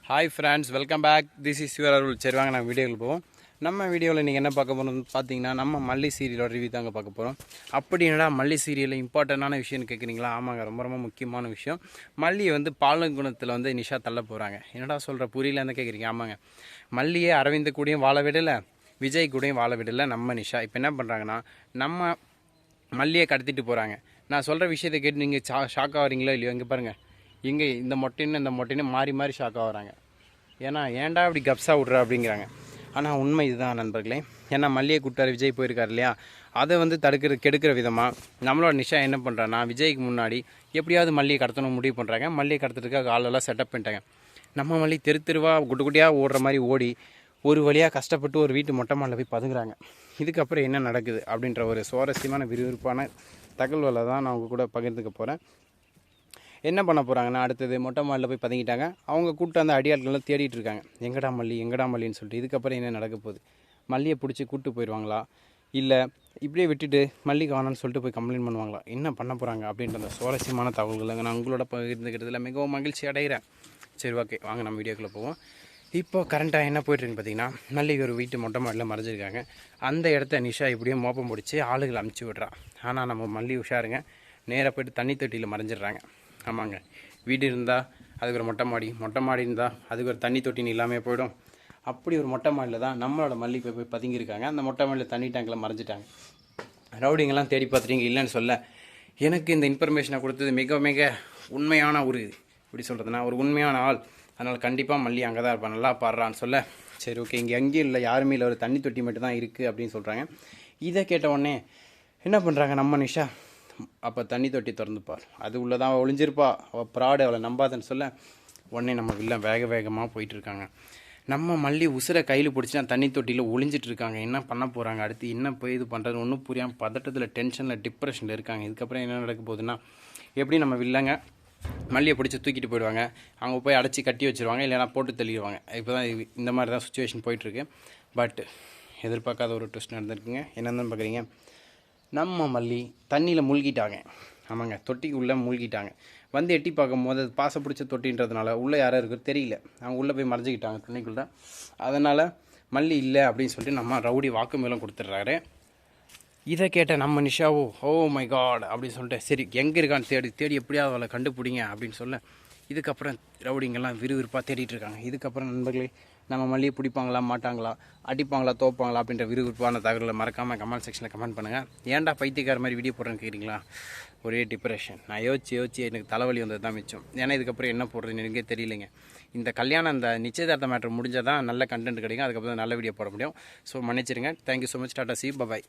Hi friends, welcome back. This is your Arul. சரி வாங்க, நான் வீடியோவில் போவோம். நம்ம வீடியோவில் நீங்கள் என்ன பார்க்க போகிறோம்னு பார்த்தீங்கன்னா, நம்ம மல்லி சீரியலோட ரிவ்யூ தாங்க பார்க்க போகிறோம். அப்படி என்னடா மல்லி சீரியலில் இம்பார்ட்டண்டான விஷயம்னு கேட்குறீங்களா? ஆமாங்க, ரொம்ப ரொம்ப முக்கியமான விஷயம். மல்லியை பாலகுணத்தில் நிஷா தள்ள போகிறாங்க. என்னடா சொல்கிற, புரியலன்னு கேட்குறீங்க? ஆமாங்க, மல்லியே அரவிந்த் கூடயும் வாழ விடலை, விஜய் கூடயும் வாழ விடலை நம்ம நிஷா. இப்போ என்ன பண்ணுறாங்கன்னா, நம்ம மல்லியை கடத்திட்டு போகிறாங்க. நான் சொல்கிற விஷயத்தை கேட்டு நீங்கள் ஷாக் ஆகிறீங்களோ இல்லையோ? இங்கே பாருங்கள், இங்கே இந்த மொட்டைன்னு மாறி மாறி ஷாக் ஆகுறாங்க. ஏன்னா ஏன்டா இப்படி கப்ஸா விட்ற அப்படிங்கிறாங்க. ஆனால் உண்மை இதுதான் நண்பர்களே. ஏன்னா மல்லியை கூட்டார் விஜய் போயிருக்கார் இல்லையா, அதை கெடுக்கிற விதமாக நம்மளோட நிஷா என்ன பண்ணுறான்னா, விஜய்க்கு முன்னாடி எப்படியாவது மல்லியை கடத்தணும் முடிவு பண்ணுறாங்க. மல்லியை கடத்துறதுக்காக ஆளெல்லாம் செட்டப் பண்ணிட்டாங்க. நம்ம மல்லி தெருவாக குட்டியாக ஓடுற மாதிரி ஓடி ஒரு வழியாக கஷ்டப்பட்டு ஒரு வீட்டு மொட்டை மாடில் போய் பதுங்குறாங்க. இதுக்கப்புறம் என்ன நடக்குது அப்படின்ற ஒரு சுவாரஸ்யமான விறுவிறுப்பான தகவல்களை தான் நான் உங்கள் கூட பகிர்ந்துக்க போகிறேன். என்ன பண்ண போகிறாங்கன்னா, அடுத்தது மொட்டை மாடியில் போய் பதுங்கிட்டாங்க. அவங்க கூப்பிட்டு அந்த அடியாட்கள்லாம் தேடிட்டு இருக்காங்க, எங்கடா மல்லின்னு சொல்லிட்டு. இதுக்கப்புறம் என்ன நடக்க போகுது? மல்லியை பிடிச்சி கூப்பிட்டு போயிடுவாங்களா, இல்லை இப்படியே விட்டுட்டு மல்லி காணோன்னு சொல்லிட்டு போய் கம்ப்ளைண்ட் பண்ணுவாங்களா? என்ன பண்ண போகிறாங்க அப்படின்ற அந்த சுவாரஸ்யமான தகவல்களை நான் உங்களோட பகிர்ந்துக்கிறதுல மிகவும் மகிழ்ச்சி அடைகிறேன். சரி, ஓகே, வாங்க நம்ம வீடியோக்குள்ளே போவோம். இப்போது கரண்ட்டாக என்ன போய்ட்டுருக்குன்னு பார்த்தீங்கன்னா, மல்லி ஒரு வீட்டு மொட்டை மாடியில் மறைஞ்சிருக்காங்க. அந்த இடத்த நிஷா இப்படியே மோப்பம் பிடிச்சி ஆளுகளை அனுப்பிச்சி விட்றா. ஆனால் நம்ம மல்லி உஷாருங்க, நேராக போய்ட்டு தண்ணி தொட்டியில் மறைஞ்சிடுறாங்க. ஆமாங்க, வீடு இருந்தால் அதுக்கு ஒரு மொட்டை மாடி இருந்தால் அதுக்கு ஒரு தண்ணி தொட்டின்னு இல்லாமல் போயிடும். அப்படி ஒரு மொட்டை மாடியில் தான் நம்மளோட மல்லி போய் பதுங்கியிருக்காங்க. அந்த மொட்டை மாடியில் தண்ணி டேங்கில் மறைஞ்சிட்டாங்க. ரவுடிங்கெல்லாம் தேடி பார்த்துட்டீங்க இல்லைன்னு சொல்ல, எனக்கு இந்த இன்ஃபர்மேஷனை கொடுத்தது மிக மிக உண்மையான ஒரு எப்படி சொல்கிறதுனா ஒரு உண்மையான ஆள். அதனால் கண்டிப்பாக மல்லி அங்கே தான் இருப்பான், நல்லா பாடுறான்னு சொல்ல, சரி ஓகே, இங்கே எங்கேயும் இல்லை, யாருமே இல்லை, ஒரு தண்ணி தொட்டி மட்டும் தான் இருக்குது அப்படின்னு சொல்கிறாங்க. இதை கேட்ட உடனே என்ன பண்ணுறாங்க நம்ம நிஷா, அப்போ தண்ணி தொட்டி திறந்துப்பார், அது உள்ளதான் ஒளிஞ்சிருப்பா, அவள் ப்ராடு, அவளை நம்பாதன்னு சொல்ல உடனே நம்ம வில்லம் வேகமாக போயிட்டுருக்காங்க. நம்ம மல்லி உசுரை கையில் பிடிச்சி தண்ணி தொட்டியில் ஒளிஞ்சிட்டு இருக்காங்க. என்ன பண்ண போகிறாங்க, அடுத்து என்ன போய் இது பண்ணுறது ஒன்றும் புரியாமல் பதட்டத்தில் டென்ஷனில் டிப்ரெஷனில் இருக்காங்க. இதுக்கப்புறம் என்ன நடக்க போகுதுன்னா, எப்படி நம்ம வில்லங்க மல்லியை பிடிச்சி தூக்கிட்டு போயிடுவாங்க, அவங்க போய் அடைச்சி கட்டி வச்சுருவாங்க, இல்லைனா போட்டு தள்ளிடுவாங்க. இப்போ தான் இந்த மாதிரி தான் சுச்சுவேஷன் போயிட்டுருக்கு. பட் எதிர்பார்க்காத ஒரு ட்விஸ்ட் நடந்திருக்குங்க. என்னென்னு பார்க்குறீங்க, நம்ம மல்லி தண்ணியில் மூழ்கிட்டாங்க. ஆமாங்க, தொட்டிக்கு உள்ளே மூழ்கிட்டாங்க. எட்டி பார்க்கும்போது அது பாச பிடிச்ச தொட்டின்றதுனால உள்ளே யாரும் இருக்குது தெரியல, அவங்க உள்ளே போய் மறைஞ்சிக்கிட்டாங்க தண்ணிக்குள்ளே. அதனால் மல்லி இல்லை அப்படின்னு சொல்லிட்டு நம்ம ரவுடி வாக்குமூலம் கொடுத்துட்றாரு. இதை கேட்ட நம்ம நிஷாவோ, ஓ மை காட் அப்படின்னு சொல்லிட்டு, சரி எங்கே இருக்கான்னு தேடி எப்படியாவது அவளை கண்டுபிடிங்க அப்படின்னு சொல்ல, இதுக்கப்புறம் ரவுடிங்கெல்லாம் விறுவிறுப்பாக தேடிட்டு இருக்காங்க. இதுக்கப்புறம் நண்பர்களே, நம்ம மல்லியை பிடிப்பாங்களா மாட்டாங்களா, அடிப்பாங்களா தோப்பாங்களா அப்படின்ற விறுவிறுப்பான தகவலை மறக்காமல் கமெண்ட் செக்ஷனில் கமெண்ட் பண்ணுங்கள். ஏன்டா பைத்தியக்கார மாதிரி வீடியோ போடுறேன்னு கேட்குறீங்களா? ஒரே டிப்ரெஷன். நான் யோசிச்சு எனக்கு தலைவலி வந்தது தான் மிச்சம். ஏன்னா இதுக்கப்புறம் என்ன போடுறதுன்னு எனக்கே தெரியலைங்க. இந்த கல்யாணம், இந்த நிச்சயதார்த்த மேட்டர் முடிஞ்சால் தான் நல்ல கண்டென்ட் கிடைக்கும். அதுக்கப்புறம் நல்ல வீடியோ போட முடியும். ஸோ மன்னிச்சிருங்க. Thank you so much. Tata, see, by.